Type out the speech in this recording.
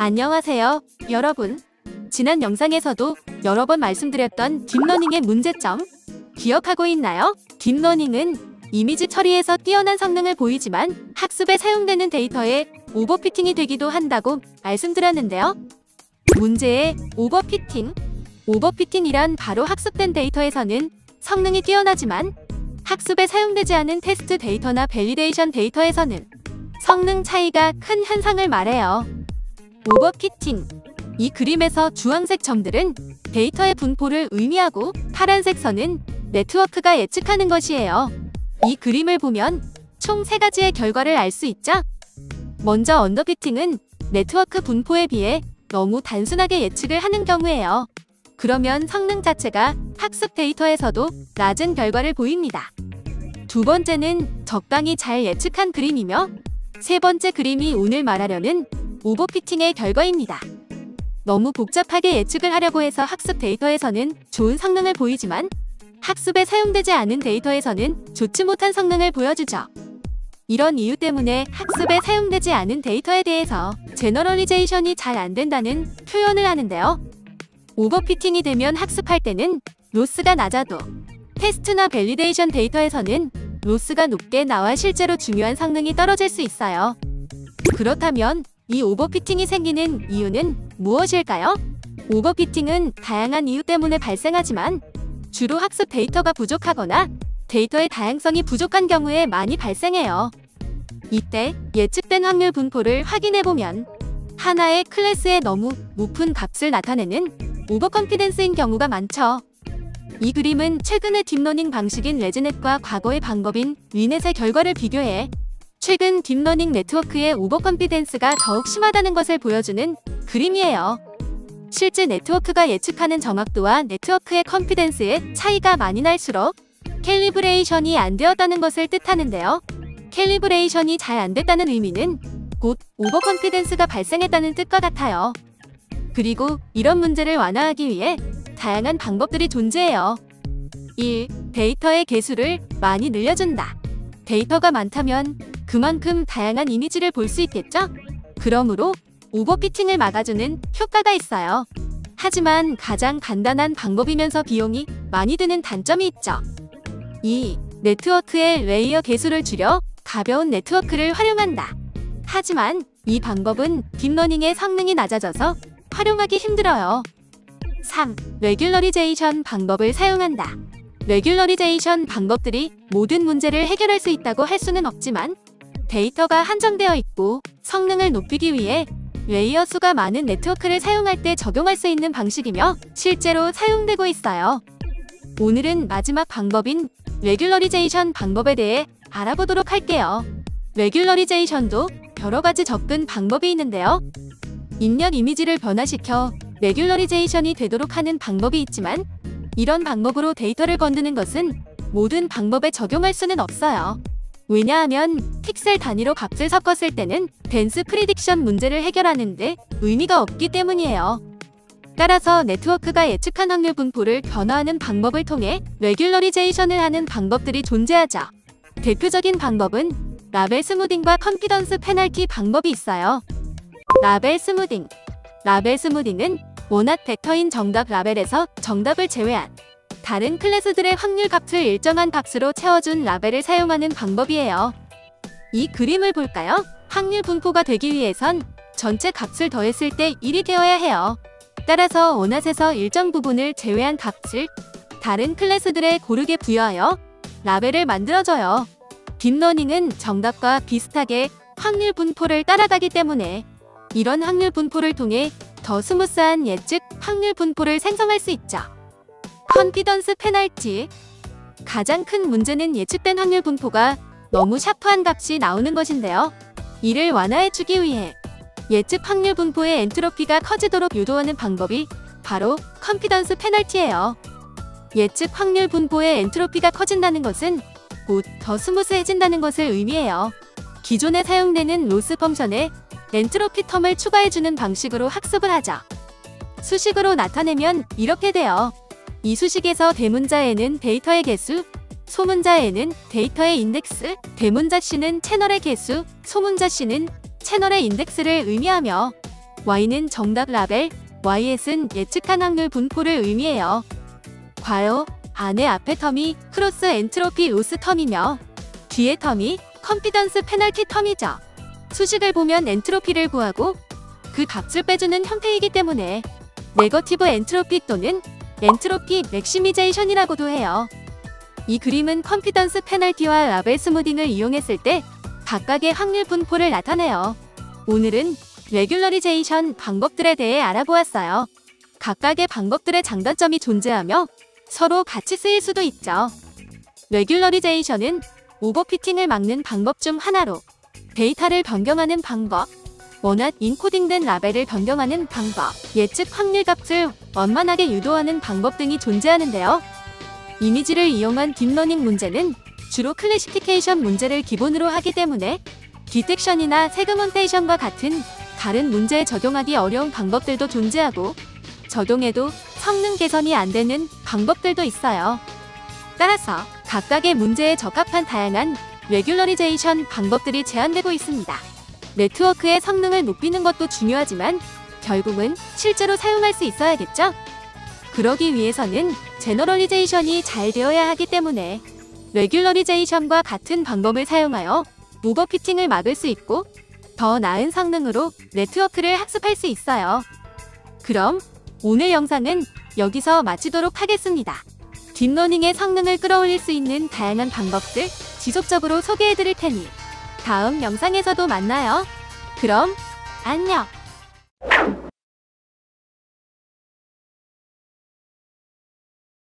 안녕하세요, 여러분. 지난 영상에서도 여러 번 말씀드렸던 딥러닝의 문제점 기억하고 있나요? 딥러닝은 이미지 처리에서 뛰어난 성능을 보이지만 학습에 사용되는 데이터에 오버피팅이 되기도 한다고 말씀드렸는데요. 문제의 오버피팅. 오버피팅이란 바로 학습된 데이터에서는 성능이 뛰어나지만 학습에 사용되지 않은 테스트 데이터나 밸리데이션 데이터에서는 성능 차이가 큰 현상을 말해요. 오버피팅. 이 그림에서 주황색 점들은 데이터의 분포를 의미하고 파란색 선은 네트워크가 예측하는 것이에요. 이 그림을 보면 총 3가지의 결과를 알 수 있죠? 먼저 언더피팅은 네트워크 분포에 비해 너무 단순하게 예측을 하는 경우예요. 그러면 성능 자체가 학습 데이터에서도 낮은 결과를 보입니다. 두 번째는 적당히 잘 예측한 그림이며 세 번째 그림이 오늘 말하려는 오버피팅의 결과입니다. 너무 복잡하게 예측을 하려고 해서 학습 데이터에서는 좋은 성능을 보이지만 학습에 사용되지 않은 데이터에서는 좋지 못한 성능을 보여주죠. 이런 이유 때문에 학습에 사용되지 않은 데이터에 대해서 제너럴리제이션이 잘 안 된다는 표현을 하는데요. 오버피팅이 되면 학습할 때는 로스가 낮아도 테스트나 밸리데이션 데이터에서는 로스가 높게 나와 실제로 중요한 성능이 떨어질 수 있어요. 그렇다면 이 오버피팅이 생기는 이유는 무엇일까요? 오버피팅은 다양한 이유 때문에 발생하지만 주로 학습 데이터가 부족하거나 데이터의 다양성이 부족한 경우에 많이 발생해요. 이때 예측된 확률 분포를 확인해보면 하나의 클래스에 너무 높은 값을 나타내는 오버컨피던스인 경우가 많죠. 이 그림은 최근의 딥러닝 방식인 레즈넷과 과거의 방법인 위넷의 결과를 비교해 최근 딥러닝 네트워크의 오버컨피던스가 더욱 심하다는 것을 보여주는 그림이에요. 실제 네트워크가 예측하는 정확도와 네트워크의 컨피던스의 차이가 많이 날수록 캘리브레이션이 안 되었다는 것을 뜻하는데요. 캘리브레이션이 잘 안 됐다는 의미는 곧 오버컨피던스가 발생했다는 뜻과 같아요. 그리고 이런 문제를 완화하기 위해 다양한 방법들이 존재해요. 1. 데이터의 개수를 많이 늘려준다. 데이터가 많다면 그만큼 다양한 이미지를 볼 수 있겠죠? 그러므로 오버피팅을 막아주는 효과가 있어요. 하지만 가장 간단한 방법이면서 비용이 많이 드는 단점이 있죠. 2. 네트워크의 레이어 개수를 줄여 가벼운 네트워크를 활용한다. 하지만 이 방법은 딥러닝의 성능이 낮아져서 활용하기 힘들어요. 3. 레귤러리제이션 방법을 사용한다. 레귤러리제이션 방법들이 모든 문제를 해결할 수 있다고 할 수는 없지만 데이터가 한정되어 있고 성능을 높이기 위해 레이어 수가 많은 네트워크를 사용할 때 적용할 수 있는 방식이며 실제로 사용되고 있어요. 오늘은 마지막 방법인 레귤러리제이션 방법에 대해 알아보도록 할게요. 레귤러리제이션도 여러 가지 접근 방법이 있는데요. 입력 이미지를 변화시켜 레귤러리제이션이 되도록 하는 방법이 있지만 이런 방법으로 데이터를 건드는 것은 모든 방법에 적용할 수는 없어요. 왜냐하면 픽셀 단위로 값을 섞었을 때는 덴스 프리딕션 문제를 해결하는데 의미가 없기 때문이에요. 따라서 네트워크가 예측한 확률 분포를 변화하는 방법을 통해 레귤러리제이션을 하는 방법들이 존재하죠. 대표적인 방법은 라벨 스무딩과 컨피던스 페널티 방법이 있어요. 라벨 스무딩. 라벨 스무딩은 원핫 벡터인 정답 라벨에서 정답을 제외한 다른 클래스들의 확률 값을 일정한 값으로 채워준 라벨을 사용하는 방법이에요. 이 그림을 볼까요? 확률 분포가 되기 위해선 전체 값을 더했을 때 1이 되어야 해요. 따라서 원핫에서 일정 부분을 제외한 값을 다른 클래스들에 고르게 부여하여 라벨을 만들어줘요. 딥러닝은 정답과 비슷하게 확률 분포를 따라가기 때문에 이런 확률 분포를 통해 더 스무스한 예측 확률 분포를 생성할 수 있죠. 컨피던스 페널티. 가장 큰 문제는 예측된 확률 분포가 너무 샤프한 값이 나오는 것인데요. 이를 완화해주기 위해 예측 확률 분포의 엔트로피가 커지도록 유도하는 방법이 바로 컨피던스 페널티예요. 예측 확률 분포의 엔트로피가 커진다는 것은 곧 더 스무스해진다는 것을 의미해요. 기존에 사용되는 로스 펑션에 엔트로피 텀을 추가해주는 방식으로 학습을 하죠. 수식으로 나타내면 이렇게 돼요. 이 수식에서 대문자에는 데이터의 개수, 소문자에는 데이터의 인덱스, 대문자 C는 채널의 개수, 소문자 C는 채널의 인덱스를 의미하며 Y는 정답 라벨, YS는 예측한 확률 분포를 의미해요. 괄호 안에 앞에 텀이 크로스 엔트로피 로스 텀이며 뒤에 텀이 컨피던스 페널티 텀이죠. 수식을 보면 엔트로피를 구하고 그 값을 빼주는 형태이기 때문에 네거티브 엔트로피 또는 엔트로피 맥시미제이션이라고도 해요. 이 그림은 컨피던스 페널티와 라벨 스무딩을 이용했을 때 각각의 확률 분포를 나타내요. 오늘은 레귤러리제이션 방법들에 대해 알아보았어요. 각각의 방법들의 장단점이 존재하며 서로 같이 쓰일 수도 있죠. 레귤러리제이션은 오버피팅을 막는 방법 중 하나로 데이터를 변경하는 방법, 원앗 인코딩된 라벨을 변경하는 방법, 예측 확률 값을 원만하게 유도하는 방법 등이 존재하는데요. 이미지를 이용한 딥러닝 문제는 주로 클래시피케이션 문제를 기본으로 하기 때문에 디텍션이나 세그먼테이션과 같은 다른 문제에 적용하기 어려운 방법들도 존재하고 적용해도 성능 개선이 안 되는 방법들도 있어요. 따라서 각각의 문제에 적합한 다양한 레귤러리제이션 방법들이 제한되고 있습니다. 네트워크의 성능을 높이는 것도 중요하지만 결국은 실제로 사용할 수 있어야겠죠? 그러기 위해서는 제너럴리제이션이 잘 되어야 하기 때문에 레귤러리제이션과 같은 방법을 사용하여 오버피팅을 막을 수 있고 더 나은 성능으로 네트워크를 학습할 수 있어요. 그럼 오늘 영상은 여기서 마치도록 하겠습니다. 딥러닝의 성능을 끌어올릴 수 있는 다양한 방법들 지속적으로 소개해드릴 테니 다음 영상에서도 만나요. 그럼 안녕!